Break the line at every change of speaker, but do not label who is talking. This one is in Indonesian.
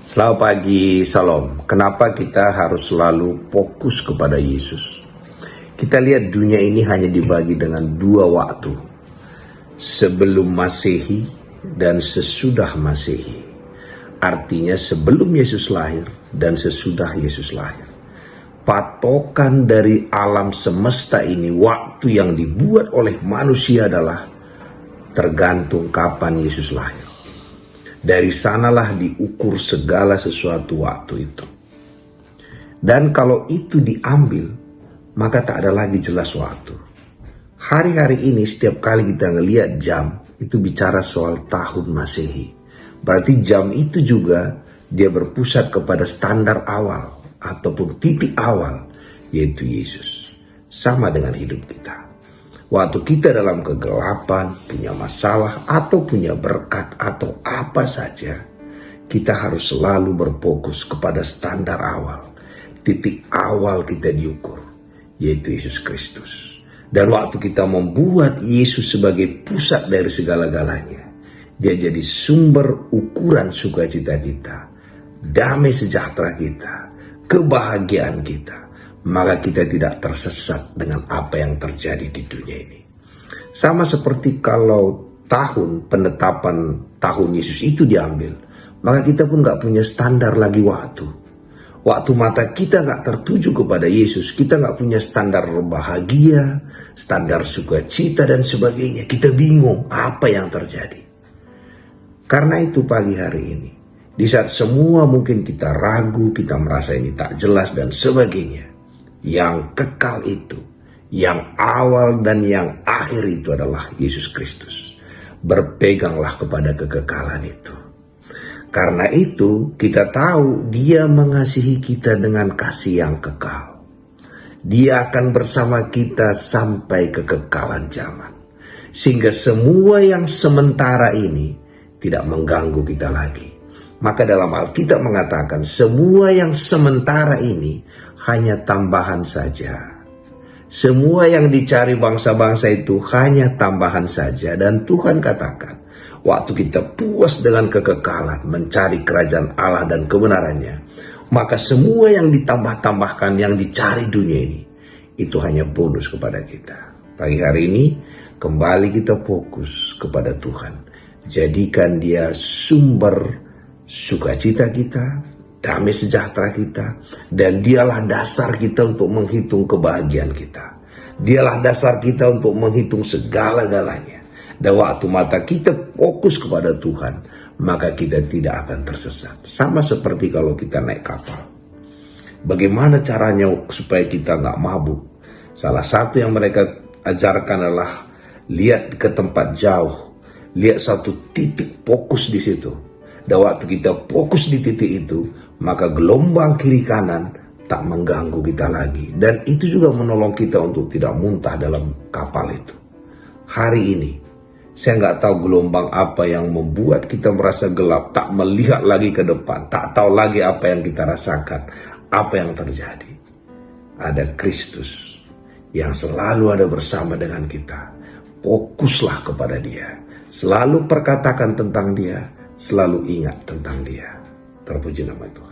Selamat pagi, Salam. Kenapa kita harus selalu fokus kepada Yesus? Kita lihat dunia ini hanya dibagi dengan dua waktu. Sebelum Masehi dan sesudah Masehi. Artinya sebelum Yesus lahir dan sesudah Yesus lahir. Patokan dari alam semesta ini, waktu yang dibuat oleh manusia adalah tergantung kapan Yesus lahir. Dari sanalah diukur segala sesuatu waktu itu. Dan kalau itu diambil, maka tak ada lagi jelas waktu. Hari-hari ini setiap kali kita ngelihat jam, itu bicara soal tahun Masehi. Berarti jam itu juga dia berpusat kepada standar awal ataupun titik awal, yaitu Yesus. Sama dengan hidup kita. Waktu kita dalam kegelapan, punya masalah, atau punya berkat, atau apa saja, kita harus selalu berfokus kepada standar awal. Titik awal kita diukur, yaitu Yesus Kristus. Dan waktu kita membuat Yesus sebagai pusat dari segala-galanya, dia jadi sumber ukuran sukacita kita, damai sejahtera kita, kebahagiaan kita. Maka kita tidak tersesat dengan apa yang terjadi di dunia ini. Sama seperti kalau penetapan tahun Yesus itu diambil, maka kita pun gak punya standar lagi waktu. Waktu mata kita gak tertuju kepada Yesus, kita gak punya standar bahagia, standar sukacita dan sebagainya. Kita bingung apa yang terjadi. Karena itu pagi hari ini, di saat semua mungkin kita ragu, kita merasa ini tak jelas dan sebagainya, yang kekal itu, yang awal dan yang akhir itu adalah Yesus Kristus. Berpeganglah kepada kekekalan itu. Karena itu kita tahu dia mengasihi kita dengan kasih yang kekal. Dia akan bersama kita sampai kekekalan zaman. Sehingga semua yang sementara ini tidak mengganggu kita lagi. Maka dalam Alkitab mengatakan semua yang sementara ini hanya tambahan saja. Semua yang dicari bangsa-bangsa itu hanya tambahan saja. Dan Tuhan katakan, waktu kita puas dengan kekekalan, mencari kerajaan Allah dan kebenarannya, maka semua yang ditambah-tambahkan, yang dicari dunia ini, itu hanya bonus kepada kita. Pagi hari ini, kembali kita fokus kepada Tuhan. Jadikan dia sumber sukacita kita, damai sejahtera kita, dan dialah dasar kita untuk menghitung kebahagiaan kita. Dialah dasar kita untuk menghitung segala-galanya. Dan waktu mata kita fokus kepada Tuhan, maka kita tidak akan tersesat. Sama seperti kalau kita naik kapal. Bagaimana caranya supaya kita nggak mabuk? Salah satu yang mereka ajarkan adalah lihat ke tempat jauh, lihat satu titik fokus di situ. Dan waktu kita fokus di titik itu, maka gelombang kiri kanan tak mengganggu kita lagi. Dan itu juga menolong kita untuk tidak muntah dalam kapal itu. Hari ini, saya nggak tahu gelombang apa yang membuat kita merasa gelap, tak melihat lagi ke depan, tak tahu lagi apa yang kita rasakan, apa yang terjadi. Ada Kristus yang selalu ada bersama dengan kita. Fokuslah kepada dia. Selalu perkatakan tentang dia. Selalu ingat tentang dia. Terpuji nama Tuhan.